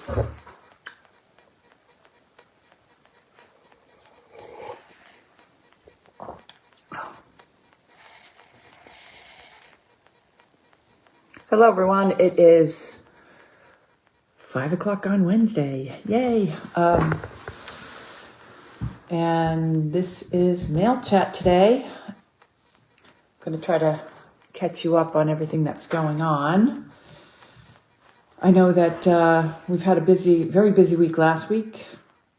Hello, everyone. It is 5 o'clock on Wednesday. Yay. And this is mail chat today. I'm going to try to catch you up on everything that's going on. I know that we've had a very busy week last week.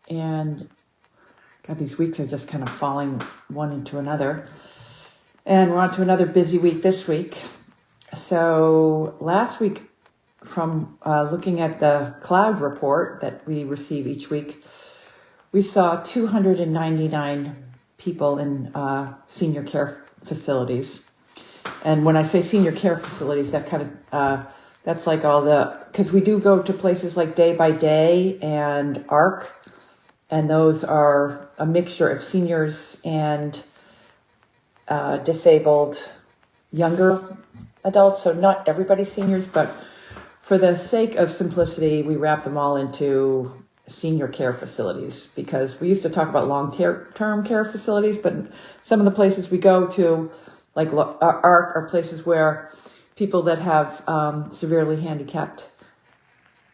And God, these weeks are just kind of falling one into another. And we're on to another busy week this week. So last week, from looking at the cloud report that we receive each week, we saw 299 people in senior care facilities. And when I say senior care facilities, that kind of, that's like because we do go to places like Day by Day and ARC, and those are a mixture of seniors and disabled younger adults, so not everybody's seniors, but for the sake of simplicity, we wrap them all into senior care facilities, because we used to talk about long-term care facilities, but some of the places we go to, like ARC, are places where people that have severely handicapped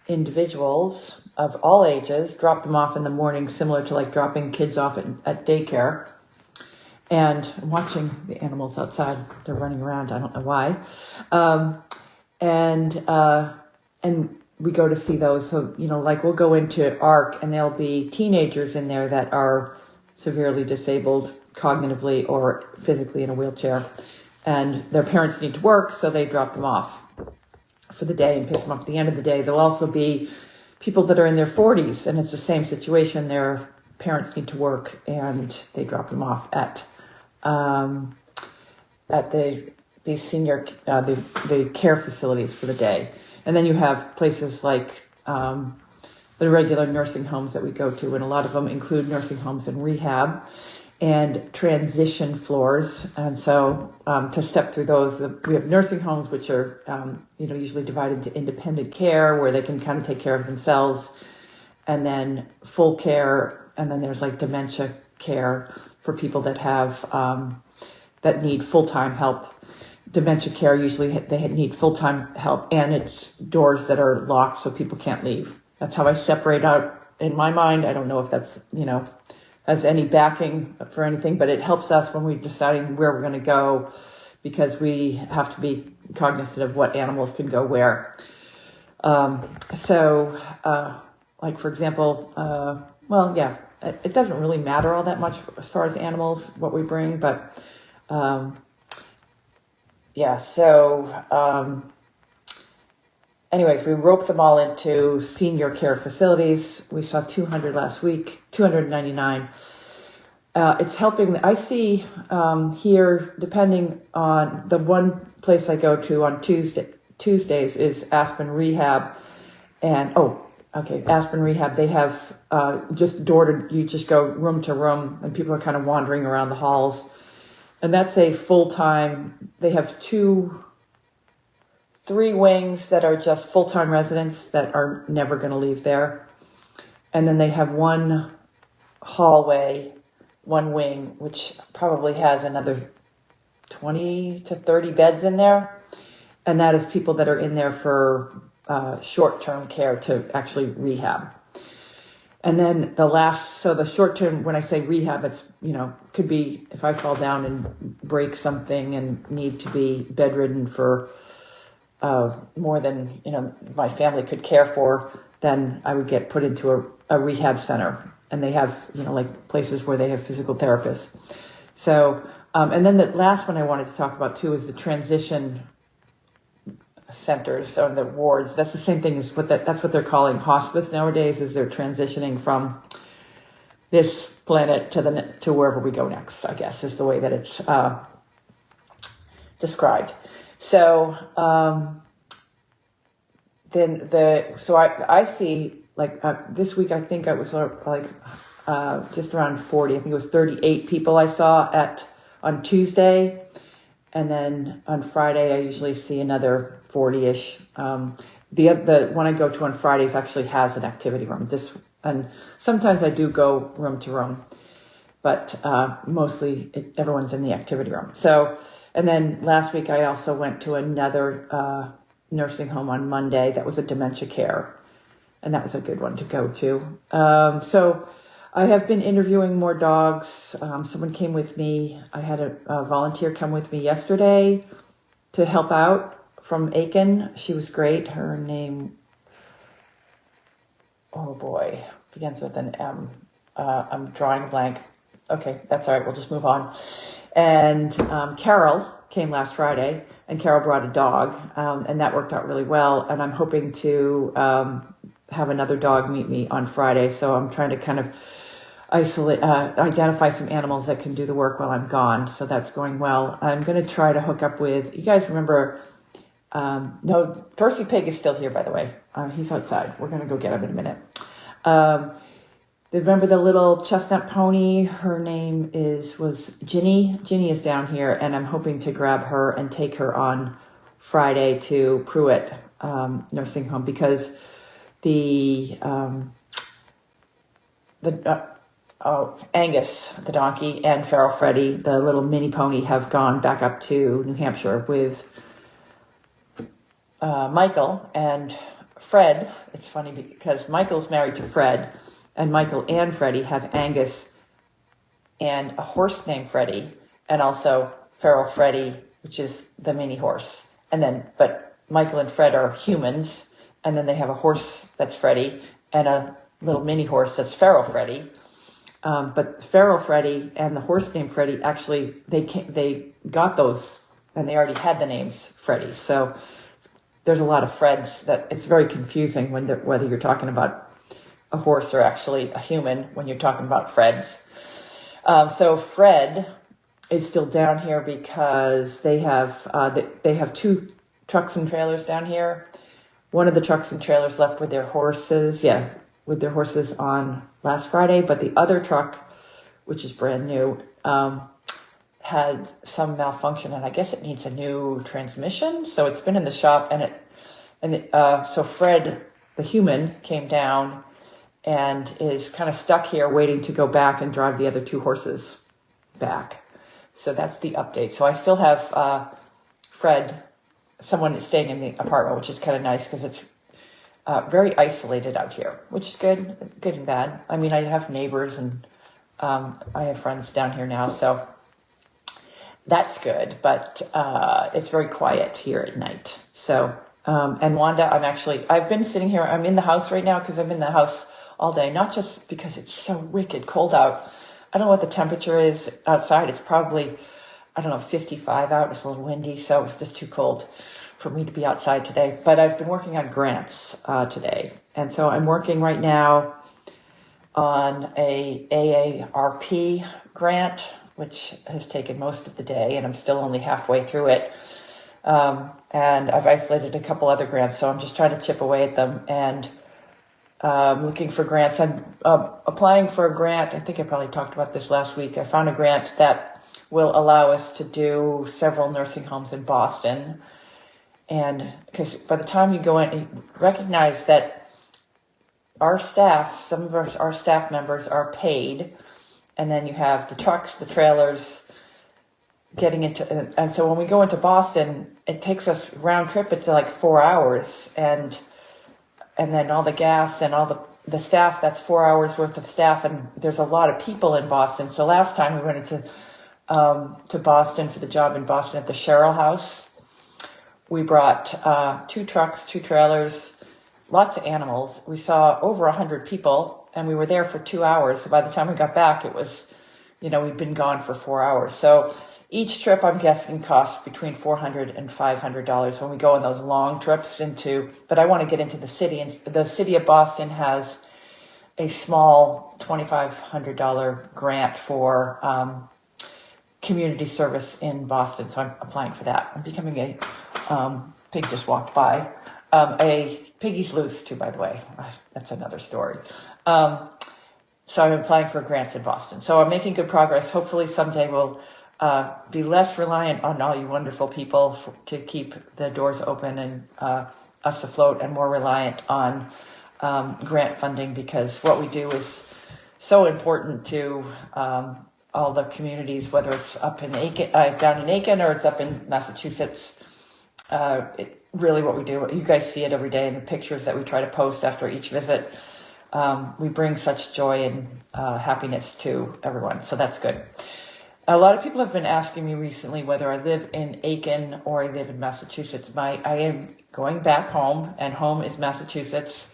individuals of all ages drop them off in the morning, similar to like dropping kids off at daycare. And watching the animals outside, they're running around. I don't know why. And we go to see those. So, like we'll go into ARC and there'll be teenagers in there that are severely disabled cognitively or physically in a wheelchair. And their parents need to work, so they drop them off for the day and pick them up at the end of the day. There'll also be people that are in their 40s, and it's the same situation. Their parents need to work and they drop them off at the senior, the care facilities for the day. And then you have places like the regular nursing homes that we go to, and a lot of them include nursing homes and rehab and transition floors. And so to step through those, we have nursing homes, which are usually divided into independent care, where they can kind of take care of themselves, and then full care, and then there's like dementia care for people that have that need full-time help. Dementia care, usually they need full-time help, and it's doors that are locked so people can't leave. That's how I separate out in my mind. I don't know if that's, has any backing for anything, but it helps us when we're deciding where we're going to go, because we have to be cognizant of what animals can go where. Like for example, it doesn't really matter all that much as far as animals, what we bring, but anyways, we roped them all into senior care facilities. We saw 200 last week, 299. It's helping. I see here, depending on the one place I go to on Tuesdays is Aspen Rehab. And Aspen Rehab, they have you just go room to room, and people are kind of wandering around the halls. And that's a full-time, they have 3 wings that are just full-time residents that are never going to leave there. And then they have one hallway, one wing, which probably has another 20 to 30 beds in there. And that is people that are in there for short-term care to actually rehab. And then the short-term, when I say rehab, it's, could be if I fall down and break something and need to be bedridden for more than, my family could care for, then I would get put into a rehab center. And they have, like places where they have physical therapists. So, and then the last one I wanted to talk about too is the transition centers or the wards. That's the same thing as that's what they're calling hospice nowadays, is they're transitioning from this planet to wherever we go next, I guess, is the way that it's described. So I see like this week, I think I was just around 40. I think it was 38 people I saw on Tuesday. And then on Friday, I usually see another 40-ish. the one I go to on Fridays actually has an activity room. And sometimes I do go room to room, but mostly everyone's in the activity room. So, and then last week I also went to another nursing home on Monday that was a dementia care, and that was a good one to go to. So I have been interviewing more dogs. Someone came with me. I had a volunteer come with me yesterday to help out from Aiken. She was great. Her name, oh boy, begins with an M. I'm drawing a blank. Okay, that's all right. We'll just move on. And Carol came last Friday, and Carol brought a dog, and that worked out really well. And I'm hoping to have another dog meet me on Friday. So I'm trying to kind of identify some animals that can do the work while I'm gone. So that's going well. I'm going to try to hook up with, you guys remember, no, Percy Pig is still here, by the way. He's outside. We're going to go get him in a minute. Remember the little chestnut pony? Her name was Ginny. Ginny is down here, and I'm hoping to grab her and take her on Friday to Pruitt Nursing Home, because Angus, the donkey, and Feral Freddy, the little mini pony, have gone back up to New Hampshire with Michael and Fred. It's funny because Michael's married to Fred, and Michael and Freddie have Angus and a horse named Freddie, and also Feral Freddy, which is the mini horse. But Michael and Fred are humans, and then they have a horse that's Freddie and a little mini horse that's Feral Freddy. But Feral Freddy and the horse named Freddie, actually, they got those, and they already had the names Freddie. So there's a lot of Freds that it's very confusing whether you're talking about a horse or actually a human when you're talking about Freds. So Fred is still down here because they have two trucks and trailers down here. One of the trucks and trailers left with their horses, on last Friday, but the other truck, which is brand new, had some malfunction, and I guess it needs a new transmission. So it's been in the shop, so Fred, the human, came down and is kind of stuck here waiting to go back and drive the other two horses back. So that's the update. So I still have Fred, someone is staying in the apartment, which is kind of nice because it's very isolated out here, which is good and bad. I mean, I have neighbors and I have friends down here now, so that's good, but it's very quiet here at night. So, and Wanda, I've been sitting here, I'm in the house right now because I'm in the house all day, not just because it's so wicked cold out. I don't know what the temperature is outside. It's probably, 55 out. It's a little windy, so it's just too cold for me to be outside today. But I've been working on grants today. And so I'm working right now on a AARP grant, which has taken most of the day, and I'm still only halfway through it. And I've isolated a couple other grants, so I'm just trying to chip away at them and looking for grants. I'm applying for a grant. I think I probably talked about this last week. I found a grant that will allow us to do several nursing homes in Boston. And because by the time you go in, you recognize that our staff, some of our staff members are paid, and then you have the trucks, the trailers, getting into, and so when we go into Boston, it takes us round trip. It's like 4 hours, and then all the gas and all the staff. That's 4 hours worth of staff, and there's a lot of people in Boston. So last time we went into to Boston for the job in Boston at the Sherrill House. We brought 2 trucks, 2 trailers, lots of animals. We saw over 100 people, and we were there for 2 hours. So by the time we got back, it was, we'd been gone for 4 hours. So each trip, I'm guessing, costs between $400 and $500 when we go on those long trips but I want to get into the city. And the city of Boston has a small $2,500 grant for community service in Boston. So I'm applying for that. I'm becoming pig just walked by. A piggy's loose too, by the way. That's another story. So I'm applying for grants in Boston. So I'm making good progress. Hopefully someday we'll be less reliant on all you wonderful people to keep the doors open and us afloat and more reliant on grant funding, because what we do is so important to all the communities, whether it's up in Aiken, down in Aiken, or it's up in Massachusetts. Really what we do, you guys see it every day in the pictures that we try to post after each visit. We bring such joy and happiness to everyone, so that's good. A lot of people have been asking me recently whether I live in Aiken or I live in Massachusetts. I am going back home, and home is Massachusetts.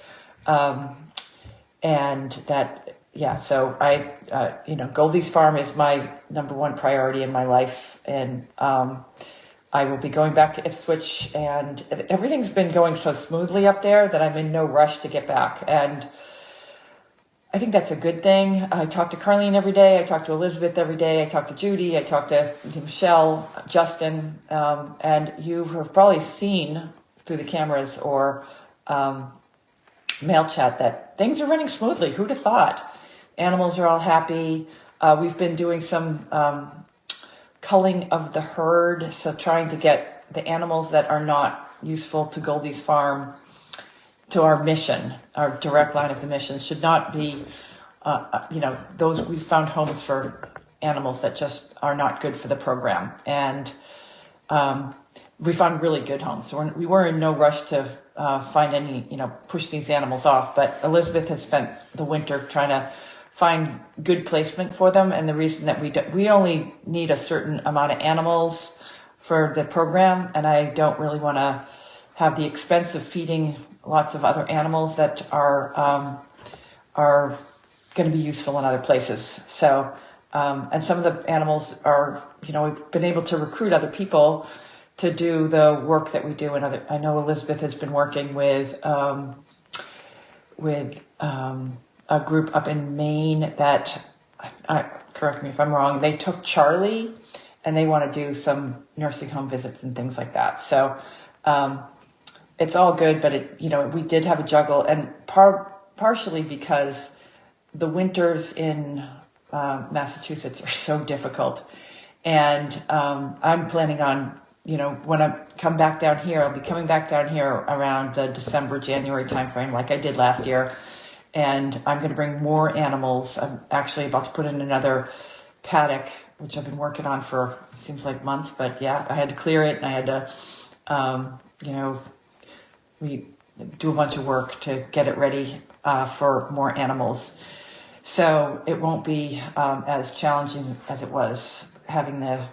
And that, yeah, so Goldy's farm is my number one priority in my life. And I will be going back to Ipswich, and everything's been going so smoothly up there that I'm in no rush to get back. And I think that's a good thing. I talk to Carlene every day. I talk to Elizabeth every day. I talk to Judy. I talk to Michelle, Justin. And you have probably seen through the cameras or mail chat that things are running smoothly. Who'd have thought? Animals are all happy. We've been doing some culling of the herd, so trying to get the animals that are not useful to Goldy's farm to our mission. Our direct line of the mission should not be, those we found homes for animals that just are not good for the program. And we found really good homes. So we were in no rush to find any, push these animals off. But Elizabeth has spent the winter trying to find good placement for them. And the reason that we only need a certain amount of animals for the program, and I don't really want to have the expense of feeding lots of other animals that are going to be useful in other places. So, and some of the animals are, we've been able to recruit other people to do the work that we do. I know Elizabeth has been working with a group up in Maine that, correct me if I'm wrong, they took Charlie and they want to do some nursing home visits and things like that. So, it's all good, but we did have a juggle, and partially because the winters in Massachusetts are so difficult. And I'm planning on, when I come back down here, I'll be coming back down here around the December, January timeframe, like I did last year. And I'm going to bring more animals. I'm actually about to put in another paddock, which I've been working on for, seems like months, but yeah, I had to clear it, and I had to, we do a bunch of work to get it ready for more animals. So it won't be as challenging as it was having the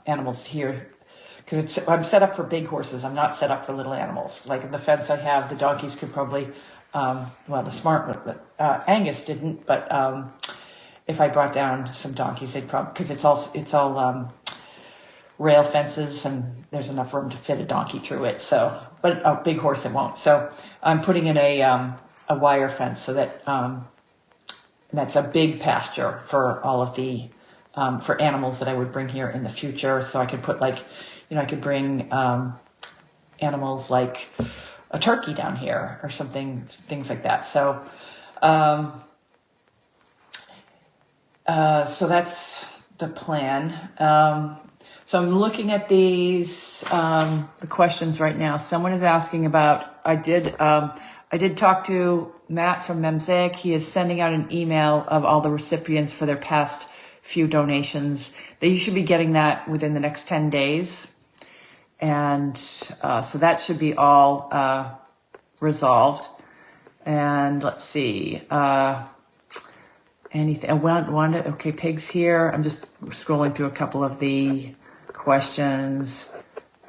animals here, because I'm set up for big horses. I'm not set up for little animals. Like in the fence I have, the donkeys could probably, the smart Angus didn't, but if I brought down some donkeys, they'd probably, because it's all rail fences, and there's enough room to fit a donkey through it. So, but a big horse it won't. So I'm putting in a wire fence so that that's a big pasture for all of the for animals that I would bring here in the future. So I can put I could bring animals like a turkey down here or something, things like that. So, so that's the plan. So I'm looking at these, the questions right now. Someone is asking about, I did talk to Matt from Memsaic. He is sending out an email of all the recipients for their past few donations. You should be getting that within the next 10 days. And, so that should be all, resolved. And let's see, anything, Wanda, okay, pigs here. I'm just scrolling through a couple of the questions.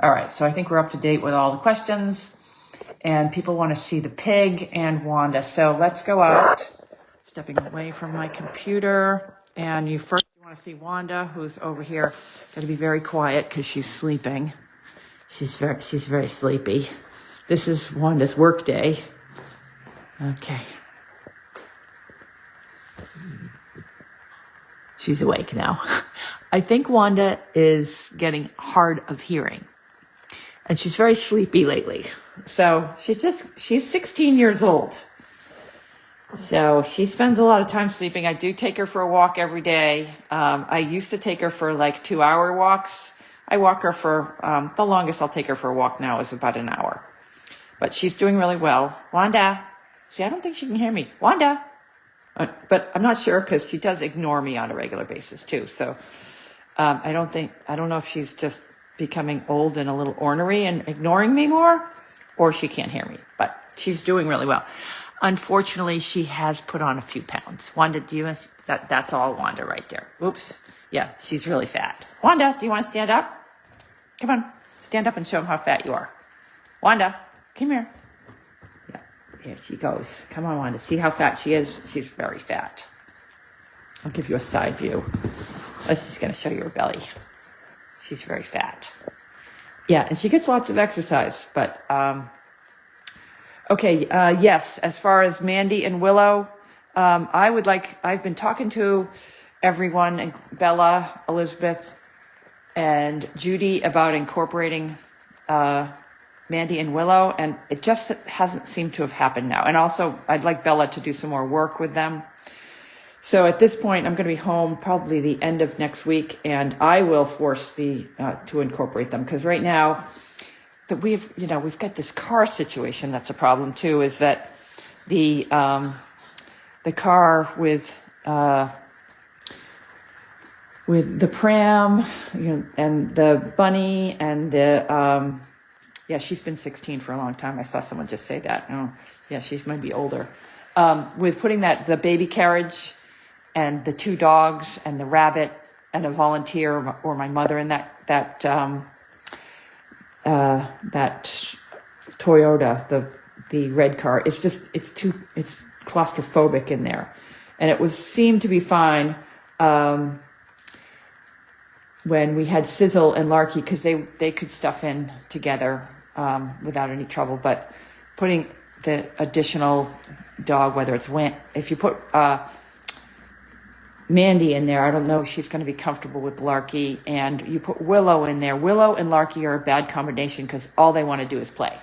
All right, so I think we're up to date with all the questions, and people want to see the pig and Wanda. So let's go out, stepping away from my computer, and you want to see Wanda, who's over here. Got to be very quiet because she's sleeping. She's very sleepy. This is Wanda's work day. Okay. She's awake now. I think Wanda is getting hard of hearing, and she's very sleepy lately. So she's 16 years old. So she spends a lot of time sleeping. I do take her for a walk every day. I used to take her for 2-hour walks. I walk her for, the longest I'll take her for a walk now is about an hour. but she's doing really well. Wanda, see, I don't think she can hear me. Wanda, but I'm not sure because she does ignore me on a regular basis too. So I don't know if she's just becoming old and a little ornery and ignoring me more, or she can't hear me, but she's doing really well. Unfortunately, she has put on a few pounds. Wanda, that's all Wanda right there. Oops. Yeah, she's really fat. Wanda, do you want to stand up? Come on, stand up and show them how fat you are. Wanda, come here. Yeah, here she goes. Come on, Wanda. See how fat she is? She's very fat. I'll give you a side view. I was just going to show you her belly. She's very fat. Yeah, and she gets lots of exercise, but okay, yes, as far as Mandy and Willow, I've been talking to everyone, and Bella, Elizabeth, and Judy about incorporating Mandy and Willow, and it just hasn't seemed to have happened now. And also, I'd like Bella to do some more work with them. So at this point, I'm going to be home probably the end of next week, and I will force to incorporate them, because right now that we've got this car situation that's a problem too. Is that the car with the pram, and the bunny and the she's been 16 for a long time. I saw someone just say that. Oh, yeah, she might be older. With putting the baby carriage and the 2 dogs and the rabbit and a volunteer or my mother in that Toyota, the red car, it's claustrophobic in there, and it seemed to be fine when we had Sizzle and Larky, because they could stuff in together without any trouble. But putting the additional dog, whether it's if you put Mandy in there, I don't know if she's going to be comfortable with Larky, and you put Willow in there. Willow and Larky are a bad combination because all they want to do is play.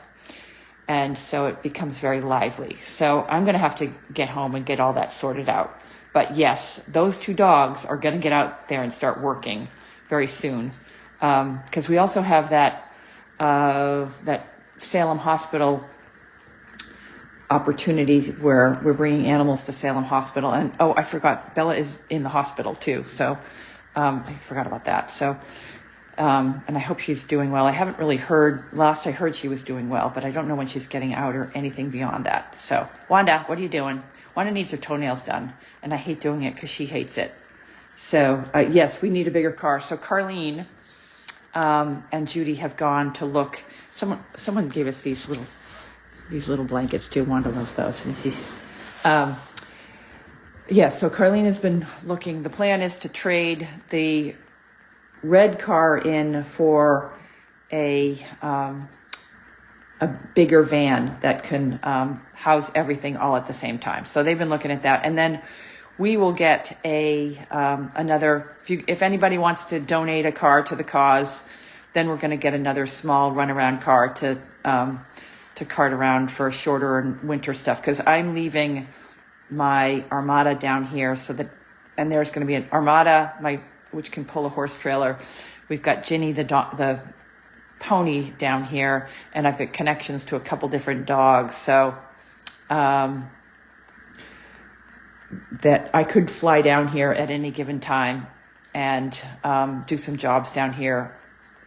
And so it becomes very lively. So I'm going to have to get home and get all that sorted out. But yes, those 2 dogs are going to get out there and start working very soon. Because we also have that Salem Hospital opportunities where we're bringing animals to Salem Hospital. And I forgot, Bella is in the hospital too. So I forgot about that. So and I hope she's doing well. I haven't really heard. Last I heard, she was doing well, but I don't know when she's getting out or anything beyond that. So Wanda, what are you doing? Wanda needs her toenails done, and I hate doing it because she hates it. So yes, we need a bigger car. So Carlene and Judy have gone to look. Someone gave us these little blankets too. Wanda loves those, and she's. So Carlene has been looking. The plan is to trade the red car in for a bigger van that can house everything all at the same time. So they've been looking at that, and then we will get another. If anybody wants to donate a car to the cause, then we're going to get another small runaround car to cart around for shorter and winter stuff, because I'm leaving my Armada down here, and there's going to be an Armada, which can pull a horse trailer. We've got Ginny, the pony down here, and I've got connections to a couple different dogs. So that I could fly down here at any given time and do some jobs down here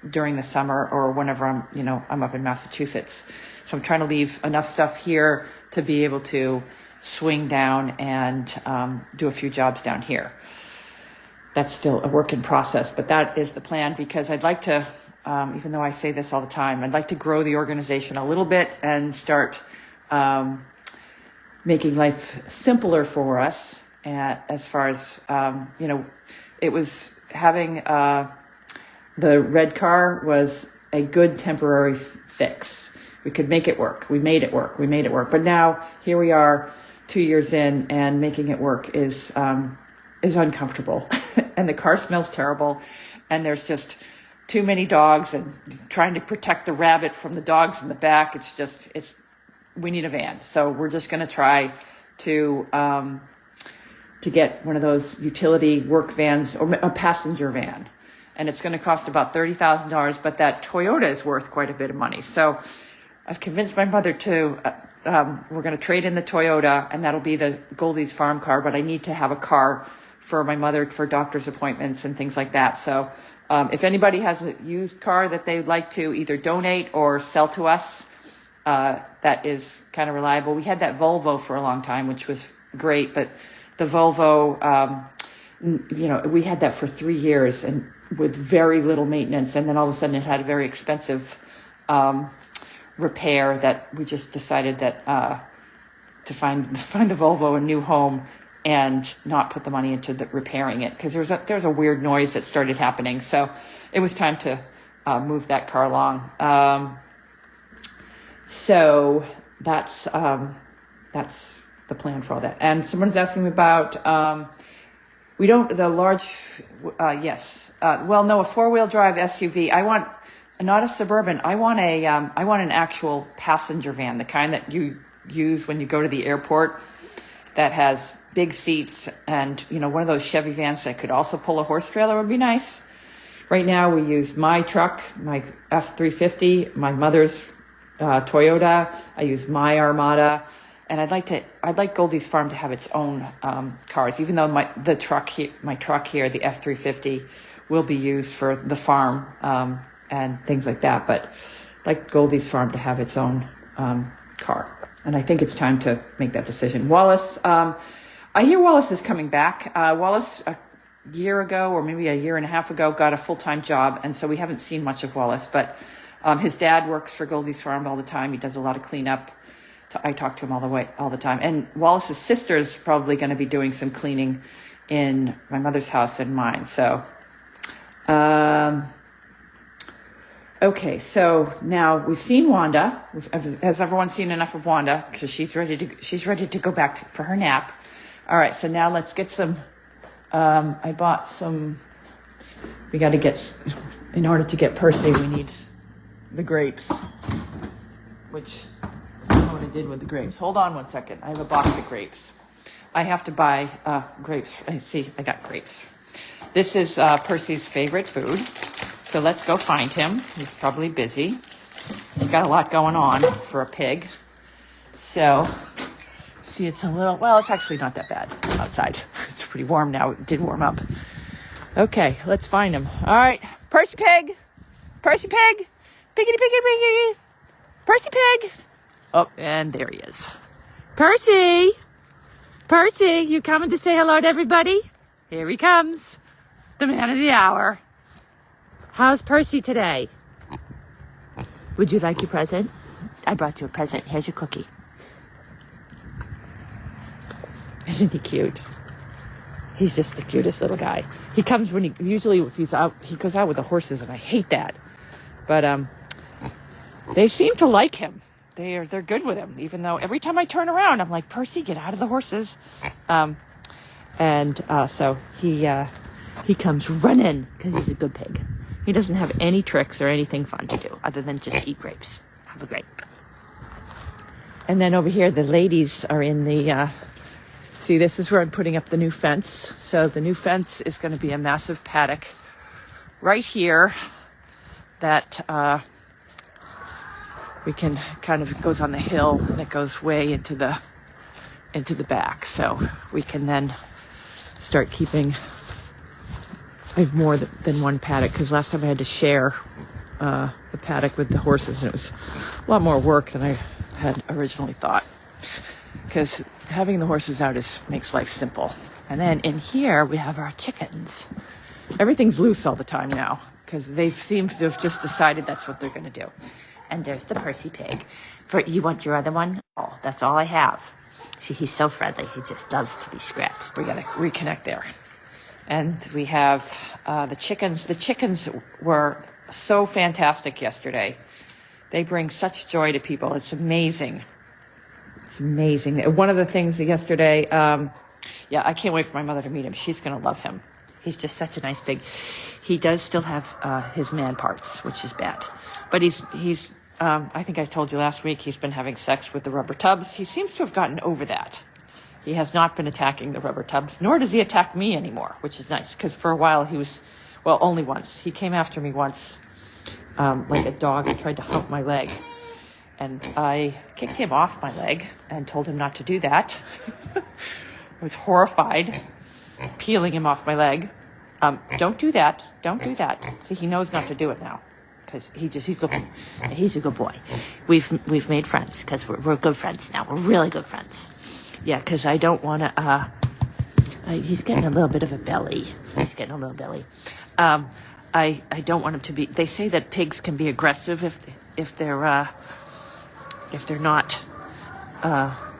during the summer or whenever I'm up in Massachusetts. So I'm trying to leave enough stuff here to be able to swing down and do a few jobs down here. That's still a work in process, but that is the plan, because I'd like to, even though I say this all the time, I'd like to grow the organization a little bit and start making life simpler for us. As far as, it was having the red car was a good temporary fix. We could make it work. We made it work. But now here we are 2 years in, and making it work is uncomfortable. And the car smells terrible, and there's just too many dogs, and trying to protect the rabbit from the dogs in the back. We need a van. So we're just going to try to get one of those utility work vans or a passenger van. And it's going to cost about $30,000, but that Toyota is worth quite a bit of money. So I've convinced my mother to, we're going to trade in the Toyota, and that'll be the Goldy's farm car, but I need to have a car for my mother for doctor's appointments and things like that. So if anybody has a used car that they'd like to either donate or sell to us, that is kind of reliable. We had that Volvo for a long time, which was great, but the Volvo, we had that for 3 years and with very little maintenance. And then all of a sudden it had a very expensive repair that we just decided that to find the Volvo a new home and not put the money into repairing it, because there was a weird noise that started happening. So it was time to move that car along. So that's the plan for all that. And someone's asking me about a 4-wheel drive SUV. I want not a Suburban. I want an actual passenger van, the kind that you use when you go to the airport, that has big seats, and one of those Chevy vans that could also pull a horse trailer would be nice. Right now we use my truck, my F-350, my mother's Toyota. I use my Armada, and I'd like Goldy's Farm to have its own cars, even though my truck here, the F-350, will be used for the farm and things like that. But I'd like Goldy's Farm to have its own car. And I think it's time to make that decision. Wallace, I hear Wallace is coming back. Wallace, a year ago, or maybe a year and a half ago, got a full-time job. And so we haven't seen much of Wallace. But his dad works for Goldy's Farm all the time. He does a lot of cleanup. I talk to him all the time. And Wallace's sister's probably going to be doing some cleaning in my mother's house and mine. So, okay, so now we've seen Wanda. Has everyone seen enough of Wanda? Because she's ready to go back for her nap. All right, so now let's get some. I bought some. We got to get, in order to get Percy, we need the grapes. Which I don't know what I did with the grapes. Hold on one second. I have a box of grapes. I have to buy grapes. I got grapes. This is Percy's favorite food. So let's go find him. He's probably busy. He's got a lot going on for a pig. So, see, it's it's actually not that bad outside. It's pretty warm now. It did warm up. Okay, let's find him. All right, Percy Pig. Percy Pig. Piggity, piggity, piggity. Percy Pig. Oh, and there he is. Percy. Percy, you coming to say hello to everybody? Here he comes. The man of the hour. How's Percy today? Would you like your present? I brought you a present. Here's your cookie. Isn't he cute? He's just the cutest little guy. He comes usually if he's out, he goes out with the horses, and I hate that. But they seem to like him. They're good with him, even though every time I turn around, I'm like, Percy, get out of the horses. So he comes running because he's a good pig. He doesn't have any tricks or anything fun to do other than just eat grapes. Have a grape. And then over here, the ladies are in the, see, this is where I'm putting up the new fence. So the new fence is going to be a massive paddock right here that we can kind of, it goes on the hill and it goes way into the back. So we can then start keeping, I have more than one paddock, because last time I had to share the paddock with the horses, and it was a lot more work than I had originally thought, because having the horses out makes life simple. And then in here we have our chickens. Everything's loose all the time now, because they seem to have just decided that's what they're going to do. And there's the Percy Pig. You want your other one? Oh, that's all I have. See, he's so friendly. He just loves to be scratched. We got to reconnect there. And we have the chickens. The chickens were so fantastic yesterday. They bring such joy to people. It's amazing. It's amazing. One of the things yesterday, I can't wait for my mother to meet him. She's going to love him. He's just such a nice pig. He does still have his man parts, which is bad. But he's I think I told you last week, he's been having sex with the rubber tubs. He seems to have gotten over that. He has not been attacking the rubber tubs, nor does he attack me anymore, which is nice, because for a while he was, only once. He came after me once, like a dog, and tried to hump my leg. And I kicked him off my leg and told him not to do that. I was horrified, peeling him off my leg. Don't do that. Don't do that. See, he knows not to do it now because he's a good boy. We've made friends because we're good friends now. We're really good friends. Yeah, because I don't want to. He's getting a little bit of a belly. I don't want him to be. They say that pigs can be aggressive if they're not.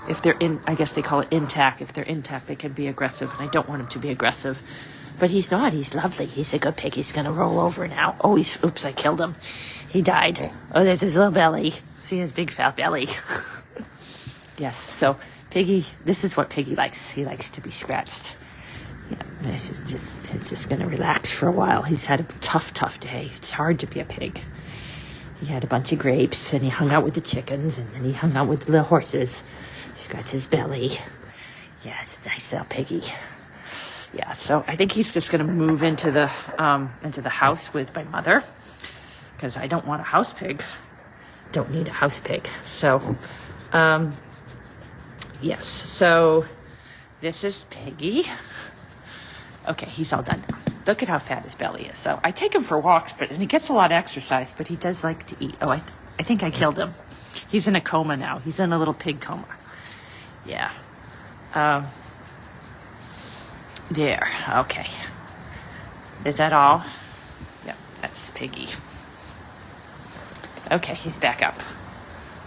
If they're in, I guess they call it intact. If they're intact, they can be aggressive, and I don't want him to be aggressive. But he's not. He's lovely. He's a good pig. He's going to roll over now. Oh, oops, I killed him. He died. Oh, there's his little belly. See his big fat belly. Yes, so Piggy, this is what Piggy likes. He likes to be scratched. Yeah, he's just going to relax for a while. He's had a tough day. It's hard to be a pig. He had a bunch of grapes, and he hung out with the chickens, and then he hung out with the little horses. Scratched his belly. Yeah, it's a nice little piggy. Yeah, so I think he's just going to move into the house with my mother because I don't want a house pig. Don't need a house pig. So, yes. So this is Piggy. Okay, he's all done. Look at how fat his belly is. So I take him for walks, and he gets a lot of exercise, but he does like to eat. Oh, I think I killed him. He's in a coma now. He's in a little pig coma. Yeah. There. Okay. Is that all? Yep, that's Piggy. Okay, he's back up.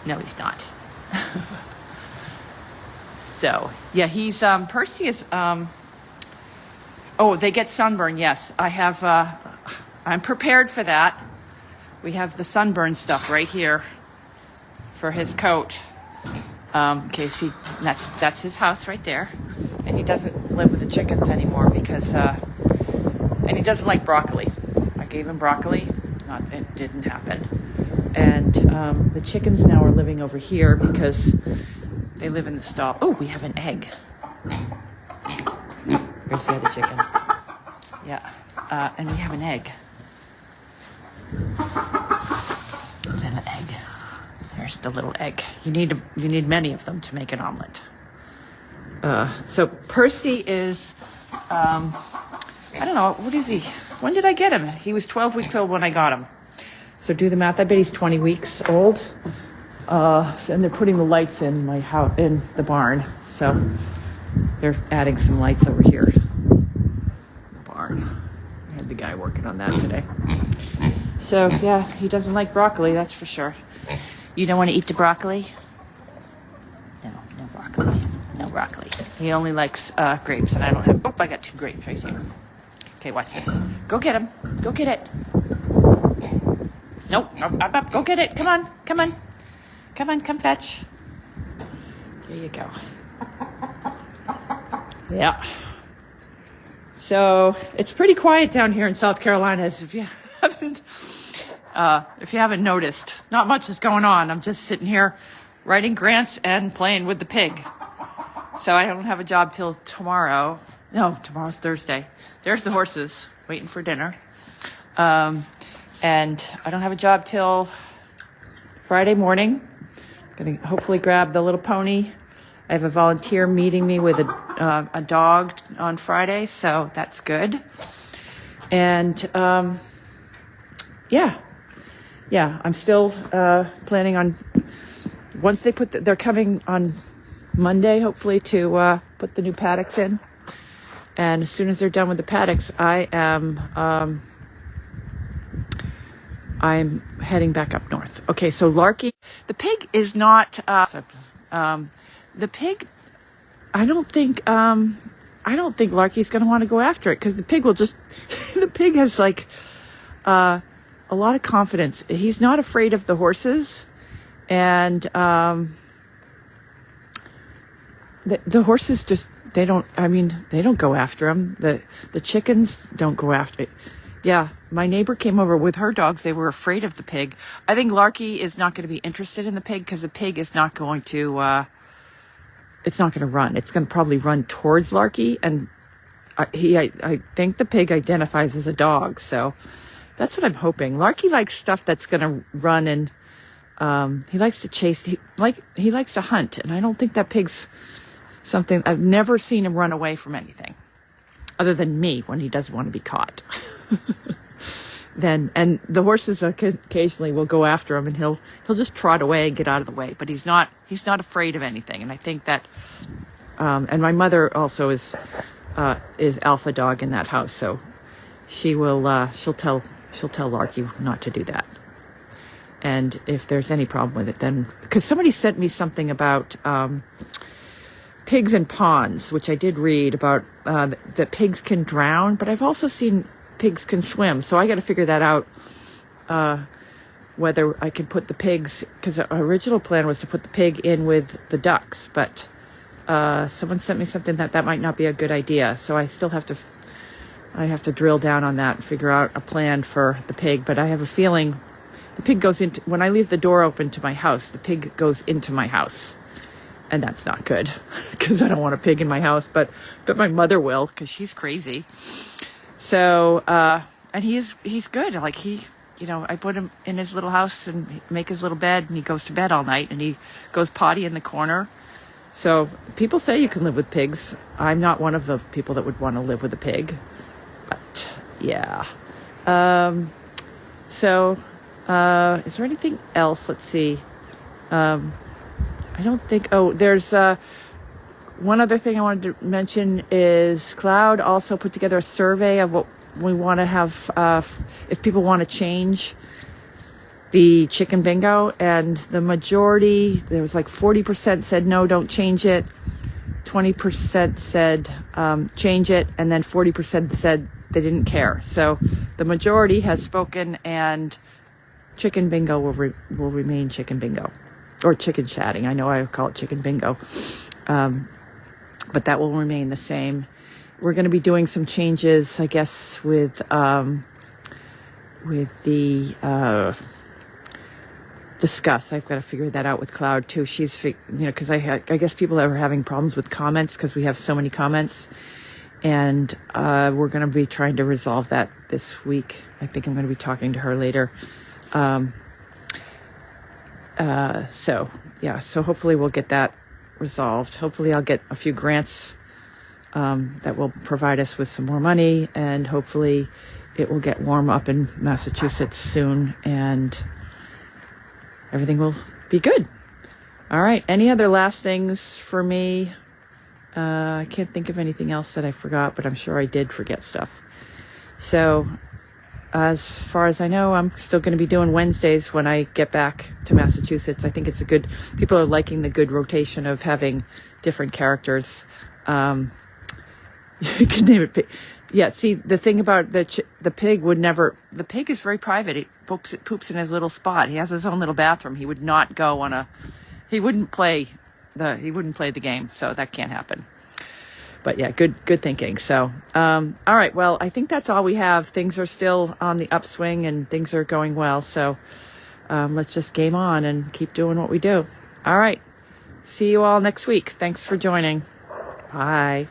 No, he's not. So, yeah, he's, Percy is, oh, they get sunburn, yes. I have, I'm prepared for that. We have the sunburn stuff right here for his coat. In case that's his house right there. And he doesn't live with the chickens anymore because, and he doesn't like broccoli. I gave him broccoli. It didn't happen. And the chickens now are living over here because they live in the stall. Oh, we have an egg. Here's the other chicken. Yeah. And we have an egg. And an egg. There's the little egg. You need many of them to make an omelet. So Percy is, I don't know, what is he? When did I get him? He was 12 weeks old when I got him. So do the math. I bet he's 20 weeks old. And they're putting the lights in my house, in the barn. So they're adding some lights over here. The barn. I had the guy working on that today. So yeah, he doesn't like broccoli, that's for sure. You don't want to eat the broccoli? No broccoli. No broccoli. He only likes grapes, and I don't have. Oh, I got 2 grapes right here. Okay, watch this. Go get him. Go get it. Nope. Up. Go get it. Come on. Come fetch. There you go. Yeah. So it's pretty quiet down here in South Carolina, as if you haven't noticed. Not much is going on. I'm just sitting here writing grants and playing with the pig. So I don't have a job till tomorrow. No, tomorrow's Thursday. There's the horses waiting for dinner. And I don't have a job till Friday morning. Going to hopefully grab the little pony. I have a volunteer meeting me with a dog on Friday, so that's good. And yeah, I'm still planning on, once they they're coming on Monday, hopefully, to put the new paddocks in. And as soon as they're done with the paddocks, I'm heading back up north. Okay, so Larky, the pig is not, the pig, I don't think Larky's going to want to go after it because the pig will just, the pig has like, a lot of confidence. He's not afraid of the horses, and the horses just, they don't go after him. The chickens don't go after it. Yeah, my neighbor came over with her dogs. They were afraid of the pig. I think Larky is not going to be interested in the pig because the pig is not going to, it's not going to run. It's going to probably run towards Larky, and I think the pig identifies as a dog, so that's what I'm hoping. Larky likes stuff that's going to run and He likes to chase. He likes to hunt, and I don't think that pig's something. I've never seen him run away from anything, other than me when he doesn't want to be caught. And the horses occasionally will go after him, and he'll just trot away and get out of the way. But he's not afraid of anything, and I think that. And my mother also is alpha dog in that house, so she'll tell Larky not to do that. And if there's any problem with it, then because somebody sent me something about pigs in ponds, which I did read about that pigs can drown, but I've also seen pigs can swim. So I got to figure that out, whether I can put the pigs, because the original plan was to put the pig in with the ducks, but someone sent me something that might not be a good idea. So I still have to drill down on that and figure out a plan for the pig. But I have a feeling the pig goes into, when I leave the door open to my house, the pig goes into my house. And that's not good, because I don't want a pig in my house, but my mother will, because she's crazy. So, and he's good. Like I put him in his little house and make his little bed, and he goes to bed all night, and he goes potty in the corner. So people say you can live with pigs. I'm not one of the people that would want to live with a pig, but yeah. So, is there anything else? Let's see. I don't think, there's one other thing I wanted to mention is Cloud also put together a survey of what we want to have, if people want to change the chicken bingo, and the majority, there was like 40% said no, don't change it, 20% said change it, and then 40% said they didn't care. So the majority has spoken, and chicken bingo will remain chicken bingo. Or chicken chatting. I know I call it chicken bingo. But that will remain the same. We're going to be doing some changes, I guess, with the discuss. I've got to figure that out with Cloud too. She's, because I guess people are having problems with comments because we have so many comments. And we're going to be trying to resolve that this week. I think I'm going to be talking to her later. So hopefully we'll get that resolved. Hopefully I'll get a few grants that will provide us with some more money, and hopefully it will get warm up in Massachusetts soon, and everything will be good. All right. Any other last things for me? I can't think of anything else that I forgot, but I'm sure I did forget stuff. So as far as I know, I'm still going to be doing Wednesdays when I get back to Massachusetts. I think it's people are liking the good rotation of having different characters. You can name it pig. Yeah, see, the thing about the pig the pig is very private. He poops in his little spot. He has his own little bathroom. He would not go he wouldn't play the game, so that can't happen. But yeah, good thinking. So, all right. Well, I think that's all we have. Things are still on the upswing and things are going well. So, let's just game on and keep doing what we do. All right. See you all next week. Thanks for joining. Bye.